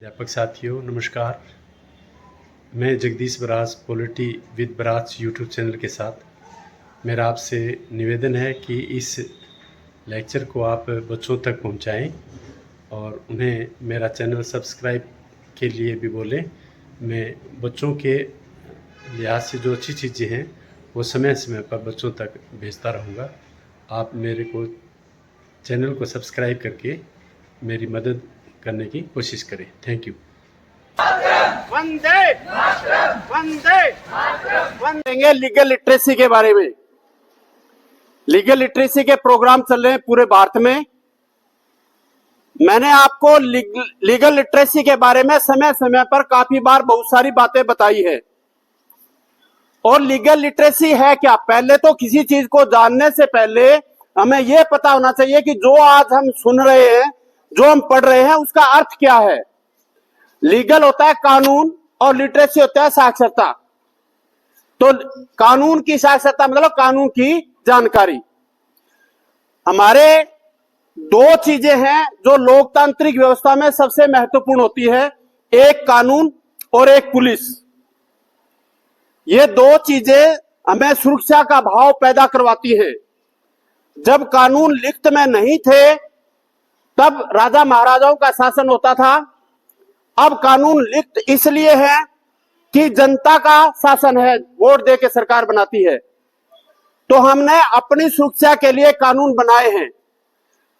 अध्यापक साथियों नमस्कार। मैं Jagdish barrage polity with barrage YouTube channel के साथ मेरा आपसे निवेदन है कि इस लेक्चर को आप बच्चों तक पहुंचाएं और उन्हें मेरा चैनल सब्सक्राइब के लिए भी बोलें। मैं बच्चों के लिहाज से जो अच्छी चीज़ें हैं वो समय समय पर बच्चों तक भेजता रहूँगा। आप मेरे को चैनल को सब्सक्राइब करके मेरी मदद करने की कोशिश करें। Thank you. Vande Vande Vande legal literacy के बारे में। लीगल लिटरेसी के प्रोग्राम चल रहे हैं पूरे भारत में। मैंने आपको लीगल लिटरेसी के बारे में समय समय पर काफी बार बहुत सारी बातें बताई है। और लीगल लिटरेसी है क्या? पहले तो किसी चीज को जानने से पहले हमें यह पता होना चाहिए कि जो आज हम सुन रहे हैं, जो हम पढ़ रहे हैं, उसका अर्थ क्या है। लीगल होता है कानून और लिटरेसी होता है साक्षरता। तो कानून की साक्षरता मतलब कानून की जानकारी। हमारे दो चीजें हैं जो लोकतांत्रिक व्यवस्था में सबसे महत्वपूर्ण होती है, एक कानून और एक पुलिस। ये दो चीजें हमें सुरक्षा का भाव पैदा करवाती है। जब कानून लिखित में नहीं थे तब राजा महाराजाओं का शासन होता था। अब कानून लिखित इसलिए है कि जनता का शासन है, वोट दे के सरकार बनाती है। तो हमने अपनी सुरक्षा के लिए कानून बनाए हैं।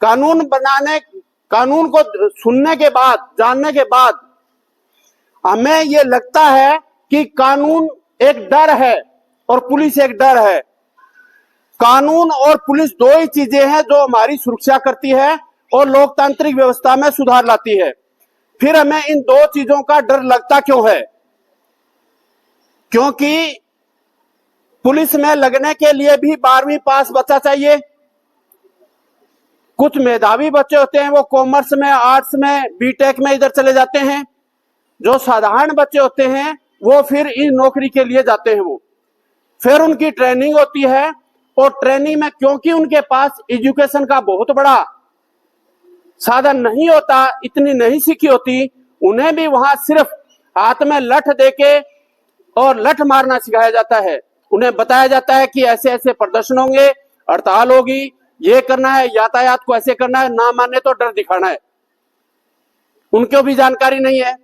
कानून को सुनने के बाद, जानने के बाद हमें यह लगता है कि कानून एक डर है और पुलिस एक डर है। कानून और पुलिस दो ही चीजें हैं जो हमारी सुरक्षा करती है और लोकतांत्रिक व्यवस्था में सुधार लाती है। फिर हमें इन दो चीजों का डर लगता क्यों है? क्योंकि पुलिस में लगने के लिए भी 12वीं पास बच्चा चाहिए। कुछ मेधावी बच्चे होते हैं वो कॉमर्स में, आर्ट्स में, बीटेक में इधर चले जाते हैं। जो साधारण बच्चे होते हैं वो फिर इन नौकरी के लिए जाते हैं। वो फिर उनकी ट्रेनिंग होती है और ट्रेनिंग में क्योंकि उनके पास एजुकेशन का बहुत बड़ा साधन नहीं होता, इतनी नहीं सीखी होती, उन्हें भी वहां सिर्फ हाथ में लठ देके और लठ मारना सिखाया जाता है। उन्हें बताया जाता है कि ऐसे ऐसे प्रदर्शन होंगे, हड़ताल होगी, ये करना है, यातायात को ऐसे करना है, ना माने तो डर दिखाना है। उनको भी जानकारी नहीं है।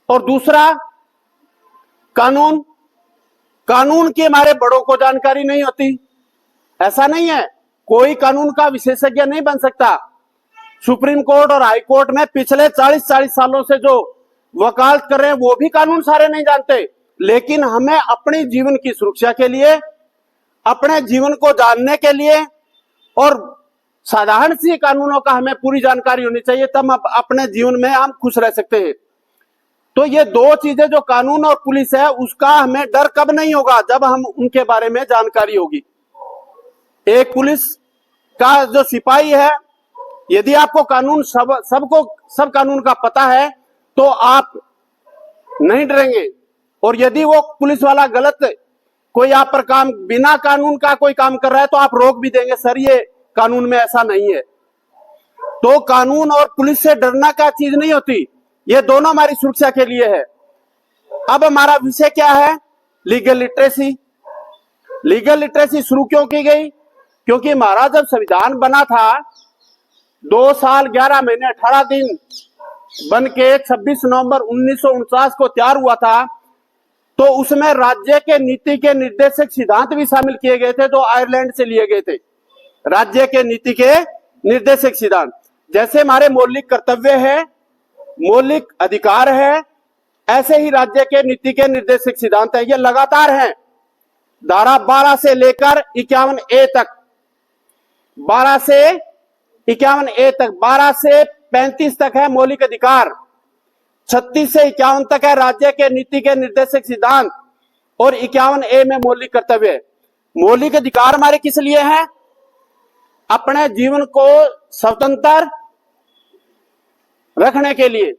और दूसरा कानून की हमारे बड़ों को जानकारी नहीं होती। ऐसा नहीं है, कोई कानून का विशेषज्ञ नहीं बन सकता। सुप्रीम कोर्ट और हाई कोर्ट में पिछले 40 सालों से जो वकालत कर रहे हैं वो भी कानून सारे नहीं जानते। लेकिन हमें अपने जीवन की सुरक्षा के लिए, अपने जीवन को जानने के लिए और साधारण सी कानूनों का हमें पूरी जानकारी होनी चाहिए, तब अपने जीवन में हम खुश रह सकते हैं। तो ये दो चीजें जो कानून और पुलिस है, उसका हमें डर कब नहीं होगा? जब हम उनके बारे में जानकारी होगी। एक पुलिस का जो सिपाही है, यदि आपको कानून सब कानून का पता है तो आप नहीं डरेंगे। और यदि वो पुलिस वाला गलत कोई आप पर काम, बिना कानून का कोई काम कर रहा है तो आप रोक भी देंगे, सर ये कानून में ऐसा नहीं है। तो कानून और पुलिस से डरना क्या चीज नहीं होती, ये दोनों हमारी सुरक्षा के लिए है। अब हमारा विषय क्या है? Legal literacy. लीगल लिटरेसी शुरू क्यों की गई? क्योंकि हमारा जब संविधान बना था 2 साल 11 महीने 18 दिन बन के 26 नवंबर 1949 को तैयार हुआ था, तो उसमें राज्य के नीति के निर्देशक सिद्धांत भी शामिल किए गए थे जो आयरलैंड से लिए गए थे। राज्य के नीति के निर्देशक सिद्धांत, जैसे हमारे मौलिक कर्तव्य है, मौलिक अधिकार है, ऐसे ही राज्य के नीति के निर्देशक सिद्धांत है। ये लगातार हैं। धारा 12 से लेकर 51A तक, 12 से 51A तक, 12 से 35 तक है मौलिक अधिकार, 36 से 51 तक है राज्य के नीति के निर्देशक सिद्धांत और 51A में मौलिक कर्तव्य है। मौलिक अधिकार हमारे किस लिए हैं? अपने जीवन को स्वतंत्र रखने के लिए,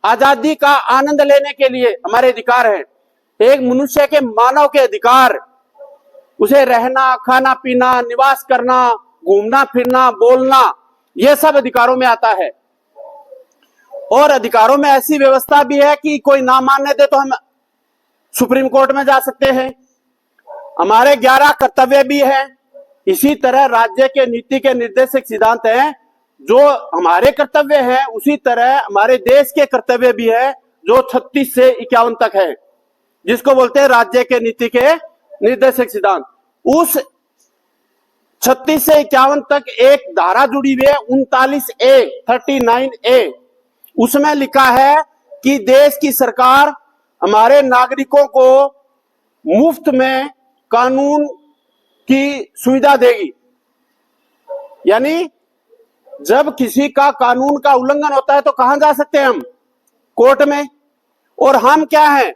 आजादी का आनंद लेने के लिए हमारे अधिकार हैं। एक मनुष्य के मानव के अधिकार, उसे रहना, खाना पीना, निवास करना, घूमना फिरना, बोलना, यह सब अधिकारों में आता है। और अधिकारों में ऐसी व्यवस्था भी है कि कोई ना मानने दे तो हम सुप्रीम कोर्ट में जा सकते हैं। हमारे 11 कर्तव्य भी हैं। इसी तरह राज्य के नीति के निर्देशक सिद्धांत हैं। जो हमारे कर्तव्य हैं उसी तरह हमारे देश के कर्तव्य भी है, जो 36 से 51 तक है, जिसको बोलते हैं राज्य के नीति के निर्देशक सिद्धांत। उस 36 से 51 तक एक धारा जुड़ी हुई है 39A उसमें लिखा है कि देश की सरकार हमारे नागरिकों को मुफ्त में कानून की सुविधा देगी। यानी जब किसी का कानून का उल्लंघन होता है तो कहां जा सकते हैं हम? कोर्ट में। और हम क्या हैं?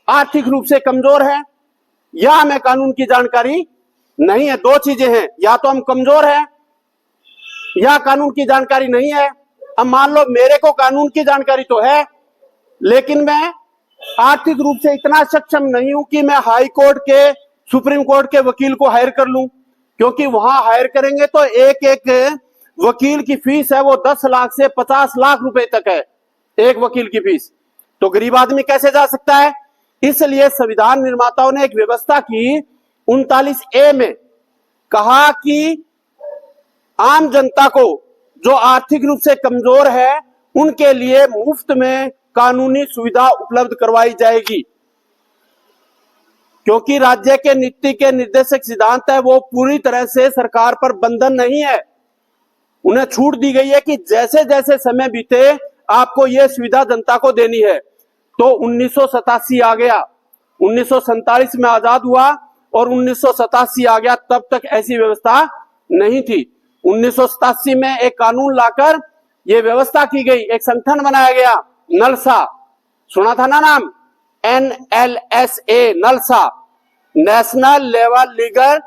आर्थिक रूप से कमजोर हैं या हमें कानून की जानकारी नहीं है। दो चीजें हैं, या तो हम कमजोर हैं या कानून की जानकारी नहीं है। अब मान लो मेरे को कानून की जानकारी तो है, लेकिन मैं आर्थिक रूप से इतना सक्षम नहीं हूं कि मैं हाई कोर्ट के, सुप्रीम कोर्ट के वकील को हायर कर लूं, क्योंकि वहां हायर करेंगे तो एक एक वकील की फीस है वो 10 लाख से 50 लाख रुपए तक है, एक वकील की फीस। तो गरीब आदमी कैसे जा सकता है? इसलिए संविधान निर्माताओं ने एक व्यवस्था की 39A में कहा कि आम जनता को जो आर्थिक रूप से कमजोर है उनके लिए मुफ्त में कानूनी सुविधा उपलब्ध करवाई जाएगी। क्योंकि राज्य के नीति के निर्देशक सिद्धांत है वो पूरी तरह से सरकार पर बंधन नहीं है। उन्हें छूट दी गई है कि जैसे जैसे समय बीते आपको यह सुविधा जनता को देनी है। तो 1987 आ गया, 1947 में आजाद हुआ और 1987 आ गया, तब तक ऐसी व्यवस्था नहीं थी। 1987 में एक कानून लाकर यह व्यवस्था की गई, एक संगठन बनाया गया, नलसा, सुना था ना नाम? NLSA, NALSA, national level legal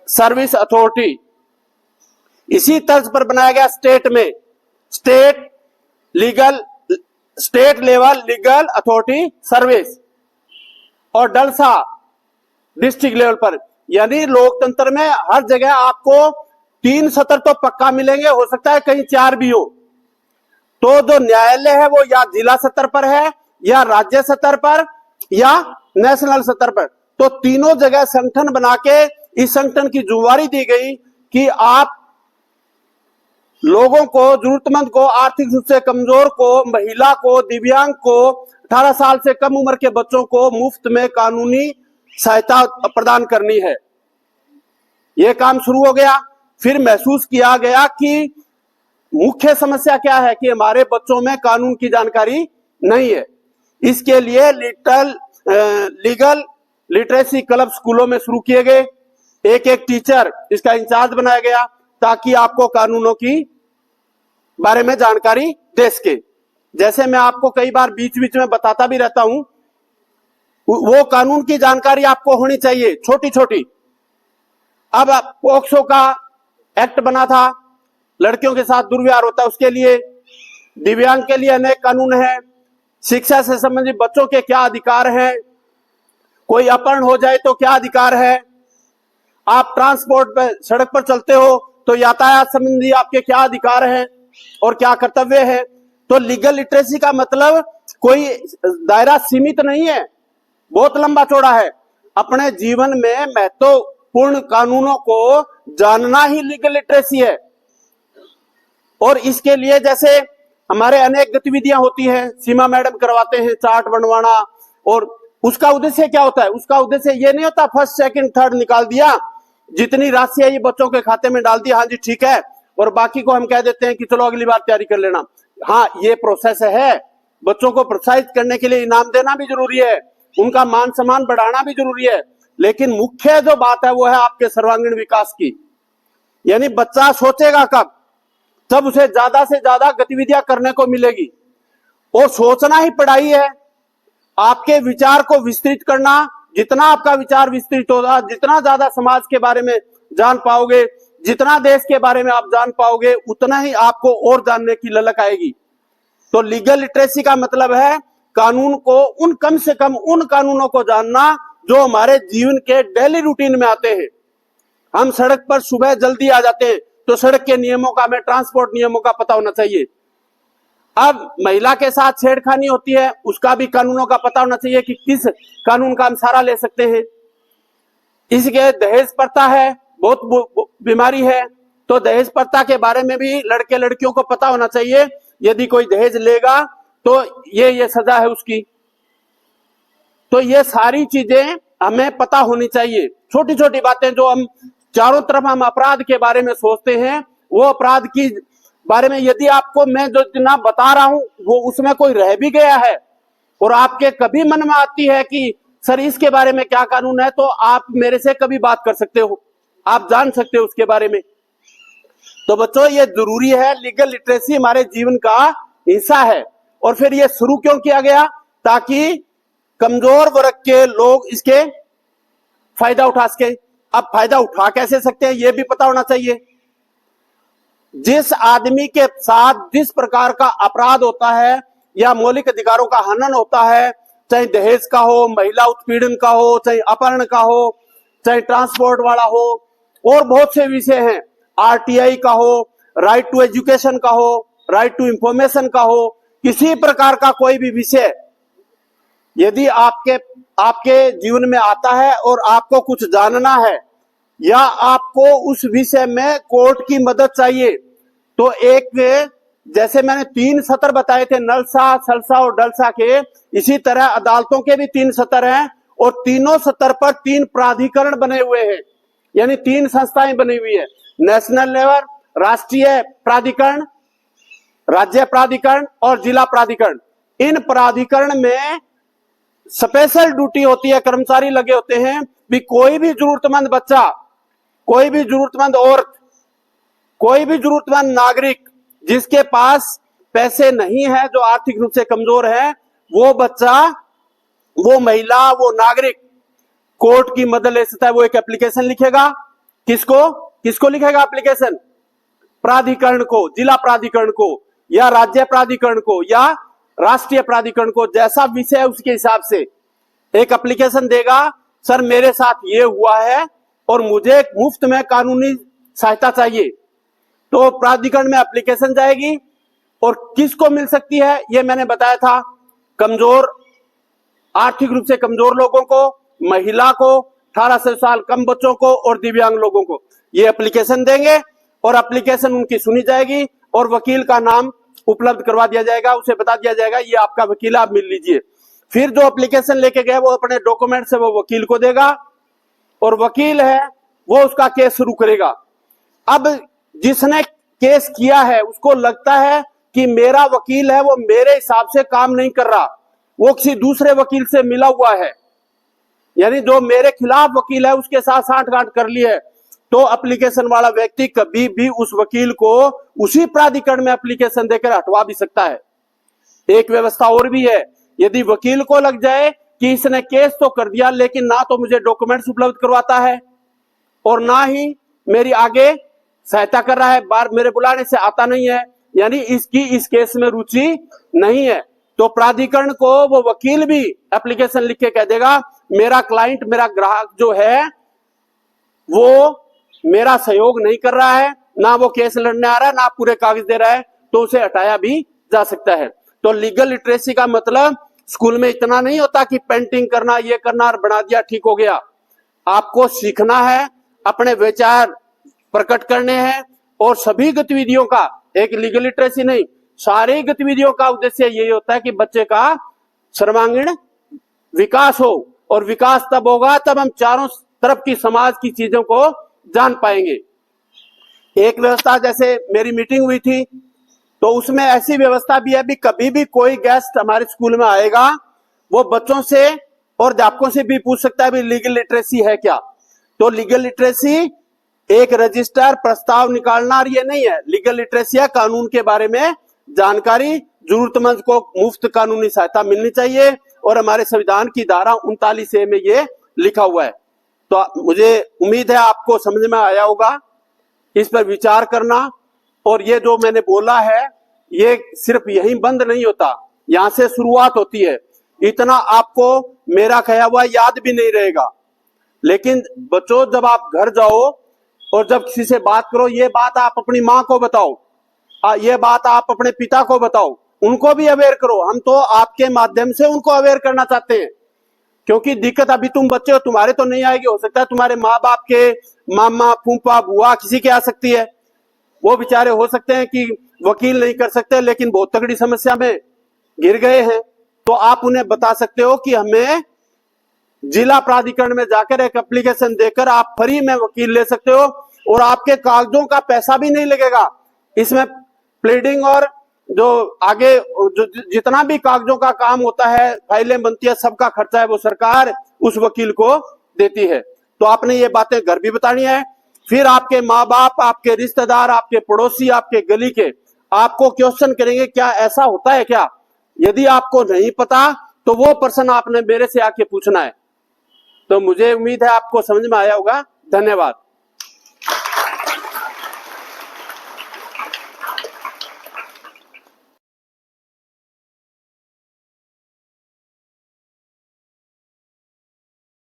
service authority. इसी तर्ज पर बनाया गया स्टेट में, state level legal authority service, और डलसा डिस्ट्रिक्ट लेवल पर। यानी लोकतंत्र में हर जगह आपको 3 सत्र तो पक्का मिलेंगे, हो सकता है कहीं 4 भी हो। तो जो न्यायालय है वो या जिला स्तर पर है, या राज्य स्तर पर, या नेशनल स्तर पर। तो तीनों जगह संगठन बना के इस संगठन की जिम्मेवारी दी गई कि आप लोगों को, जरूरतमंद को, आर्थिक रूप से कमजोर को, महिला को, दिव्यांग को, 18 साल से कम उम्र के बच्चों को मुफ्त में कानूनी सहायता प्रदान करनी है। यह काम शुरू हो गया। फिर महसूस किया गया कि मुख्य समस्या क्या है कि हमारे बच्चों में कानून की जानकारी नहीं है। इसके लिए लीगल लिटरेसी क्लब स्कूलों में शुरू किए गए। एक एक टीचर इसका इंचार्ज बनाया गया ताकि आपको कानूनों की बारे में जानकारी दे सके। जैसे मैं आपको कई बार बीच बीच में बताता भी रहता हूं, वो कानून की जानकारी आपको होनी चाहिए, छोटी छोटी। अब पोक्सो का एक्ट बना था, लड़कियों के साथ दुर्व्यवहार होता है उसके लिए। दिव्यांग के लिए अनेक कानून हैं। शिक्षा से संबंधित बच्चों के क्या अधिकार हैं, कोई अपहरण हो जाए तो क्या अधिकार है, आप ट्रांसपोर्ट पर, सड़क पर चलते हो तो यातायात संबंधी आपके क्या अधिकार हैं और क्या कर्तव्य है। तो लीगल लिटरेसी का मतलब कोई दायरा सीमित नहीं है, बहुत लंबा चौड़ा है। अपने जीवन में महत्वपूर्ण कानूनों को जानना ही लीगल लिटरेसी है। और इसके लिए जैसे हमारे अनेक गतिविधियां होती हैं, सीमा मैडम करवाते हैं चार्ट बनवाना, और उसका उद्देश्य क्या होता है? उसका उद्देश्य ये नहीं होता फर्स्ट सेकंड थर्ड निकाल दिया, जितनी राशि है ये बच्चों के खाते में डाल दिया, हाँ जी ठीक है, और बाकी को हम कह देते हैं कि चलो अगली बार तैयारी कर लेना। हाँ, ये प्रोसेस है। बच्चों को प्रोत्साहित करने के लिए इनाम देना भी जरूरी है, उनका मान सम्मान बढ़ाना भी जरूरी है, लेकिन मुख्य जो बात है वो है आपके सर्वांगीण विकास की। यानी बच्चा सोचेगा कब? तब उसे ज्यादा से ज्यादा गतिविधियां करने को मिलेगी। और सोचना ही पढ़ाई है। आपके विचार को विस्तृत करना, जितना आपका विचार विस्तृत होगा, जितना ज्यादा समाज के बारे में जान पाओगे, जितना देश के बारे में आप जान पाओगे, उतना ही आपको और जानने की ललक आएगी। तो लीगल लिटरेसी का मतलब है कानून को, कम से कम उन कानूनों को जानना जो हमारे जीवन के डेली रूटीन में आते हैं। हम सड़क पर सुबह जल्दी आ जाते हैं तो सड़क के नियमों का, हमें ट्रांसपोर्ट नियमों का पता होना चाहिए। अब महिला के साथ छेड़खानी होती है, उसका भी कानूनों का पता होना चाहिए कि किस कानून का हम सहारा ले सकते हैं। इसके दहेज प्रथा है, बहुत बीमारी है, तो दहेज प्रथा के बारे में भी लड़के लड़कियों को पता होना चाहिए। यदि कोई दहेज लेगा तो ये सजा है उसकी। तो ये सारी चीजें हमें पता होनी चाहिए। छोटी छोटी बातें जो हम चारों तरफ हम अपराध के बारे में सोचते हैं, वो अपराध की बारे में यदि आपको मैं जो इतना बता रहा हूं वो उसमें कोई रह भी गया है और आपके कभी मन में आती है कि सर इसके बारे में क्या कानून है, तो आप मेरे से कभी बात कर सकते हो, आप जान सकते हो उसके बारे में। तो बच्चों ये जरूरी है, लीगल लिटरेसी हमारे जीवन का हिस्सा है। और फिर ये शुरू क्यों किया गया? ताकि कमजोर वर्ग के लोग इसके फायदा उठा सके। अब फायदा उठा कैसे सकते हैं ये भी पता होना चाहिए। जिस आदमी के साथ जिस प्रकार का अपराध होता है या मौलिक अधिकारों का हनन होता है, चाहे दहेज का हो, महिला उत्पीड़न का हो, चाहे अपहरण का हो, चाहे ट्रांसपोर्ट वाला हो, और बहुत से विषय हैं, आरटीआई का हो, राइट टू एजुकेशन का हो, राइट टू इंफॉर्मेशन का हो, किसी प्रकार का कोई भी विषय यदि आपके जीवन में आता है और आपको कुछ जानना है या आपको उस विषय में कोर्ट की मदद चाहिए, तो एक जैसे मैंने 3 सत्र बताए थे, नलसा, सलसा और डलसा के, इसी तरह अदालतों के भी 3 सत्र हैं और तीनों सत्र पर 3 प्राधिकरण बने हुए हैं, यानी 3 संस्थाएं बनी हुई है। नेशनल लेवल, राष्ट्रीय प्राधिकरण, राज्य प्राधिकरण और जिला प्राधिकरण। इन प्राधिकरण में स्पेशल ड्यूटी होती है, कर्मचारी लगे होते हैं भी कोई भी जरूरतमंद बच्चा, कोई भी जरूरतमंद औरत, कोई भी जरूरतमंद नागरिक जिसके पास पैसे नहीं है, जो आर्थिक रूप से कमजोर है, वो बच्चा, वो महिला, वो नागरिक कोर्ट की मदद ले सकता है। वो एक एप्लीकेशन लिखेगा, किसको लिखेगा एप्लीकेशन? प्राधिकरण को, जिला प्राधिकरण को या राज्य प्राधिकरण को या राष्ट्रीय प्राधिकरण को, जैसा विषय है उसके हिसाब से एक एप्लीकेशन देगा, सर मेरे साथ ये हुआ है और मुझे मुफ्त में कानूनी सहायता चाहिए। तो प्राधिकरण में एप्लीकेशन जाएगी और किसको मिल सकती है ये मैंने बताया था, कमजोर, आर्थिक रूप से कमजोर लोगों को, महिला को, 18 साल कम बच्चों को और दिव्यांग लोगों को ये एप्लीकेशन देंगे और एप्लीकेशन उनकी सुनी जाएगी और वकील का नाम उपलब्ध करवा दिया जाएगा, उसे बता दिया जाएगा ये आपका वकील, आप मिल लीजिए। फिर जो एप्लीकेशन लेके गए वो अपने डॉक्यूमेंट से वो वकील को देगा और वकील है वो उसका केस शुरू करेगा। अब जिसने केस किया है उसको लगता है कि मेरा वकील है वो मेरे हिसाब से काम नहीं कर रहा, वो किसी दूसरे वकील से मिला हुआ है, यानी जो मेरे खिलाफ वकील है उसके साथ सांठ-गांठ कर ली है, तो एप्लीकेशन वाला व्यक्ति कभी भी उस वकील को उसी प्राधिकरण में एप्लीकेशन देकर हटवा भी सकता है। एक व्यवस्था और भी है, यदि वकील को लग जाए कि इसने केस तो कर दिया लेकिन ना तो मुझे डॉक्यूमेंट्स उपलब्ध करवाता है और ना ही मेरी आगे सहायता कर रहा है, बार मेरे बुलाने से आता नहीं है, यानी इसकी इस केस में रुचि नहीं है, तो प्राधिकरण को वो वकील भी एप्लीकेशन लिख के कह देगा मेरा क्लाइंट, मेरा ग्राहक जो है वो मेरा सहयोग नहीं कर रहा है, ना वो केस लड़ने आ रहा है, ना पूरे कागज दे रहा है, तो उसे हटाया भी जा सकता है। तो लीगल लिटरेसी का मतलब स्कूल में इतना नहीं होता कि पेंटिंग करना, ये करना, बना दिया ठीक हो गया। आपको सीखना है, अपने विचार प्रकट करने हैं और सभी गतिविधियों का, एक लीगल लिटरेसी नहीं, सारी गतिविधियों का उद्देश्य यही होता है कि बच्चे का सर्वांगीण विकास हो, और विकास तब होगा तब हम चारों तरफ की समाज की चीजों को जान पाएंगे। एक व्यवस्था, जैसे मेरी मीटिंग हुई थी तो उसमें ऐसी व्यवस्था भी है भी कभी भी कोई गेस्ट हमारे स्कूल में आएगा वो बच्चों से और अध्यापकों से भी पूछ सकता है भी लीगल लिटरेसी है क्या। तो लीगल लिटरेसी एक रजिस्टर, प्रस्ताव निकालना ये नहीं है, लीगल लिटरेसी है कानून के बारे में जानकारी, जरूरतमंद को मुफ्त कानूनी सहायता मिलनी चाहिए और हमारे संविधान की धारा 39A में ये लिखा हुआ है। तो मुझे उम्मीद है आपको समझ में आया होगा, इस पर विचार करना। और ये जो मैंने बोला है ये सिर्फ यहीं बंद नहीं होता, यहां से शुरुआत होती है। इतना आपको मेरा कहा हुआ याद भी नहीं रहेगा, लेकिन बच्चों जब आप घर जाओ और जब किसी से बात करो, ये बात आप अपनी माँ को बताओ, ये बात आप अपने पिता को बताओ, उनको भी अवेयर करो। हम तो आपके माध्यम से उनको अवेयर करना चाहते हैं, क्योंकि दिक्कत अभी तुम बच्चे हो, तुम्हारे तो नहीं आएगी, हो सकता है तुम्हारे माँ बाप के, मामा फूफा बुआ किसी के आ सकती है। वो बेचारे हो सकते हैं कि वकील नहीं कर सकते, लेकिन बहुत तगड़ी समस्या में गिर गए हैं, तो आप उन्हें बता सकते हो कि हमें जिला प्राधिकरण में जाकर एक एप्लीकेशन देकर आप फ्री में वकील ले सकते हो, और आपके कागजों का पैसा भी नहीं लगेगा। इसमें प्लीडिंग और जो आगे जो जितना भी कागजों का काम होता है, फाइलें बनती है, सबका खर्चा है वो सरकार उस वकील को देती है। तो आपने ये बातें घर भी बतानी है, फिर आपके माँ बाप, आपके रिश्तेदार, आपके पड़ोसी, आपके गली के आपको क्वेश्चन करेंगे क्या ऐसा होता है क्या। यदि आपको नहीं पता तो वो प्रश्न आपने मेरे से आके पूछना है। तो मुझे उम्मीद है आपको समझ में आया होगा। धन्यवाद।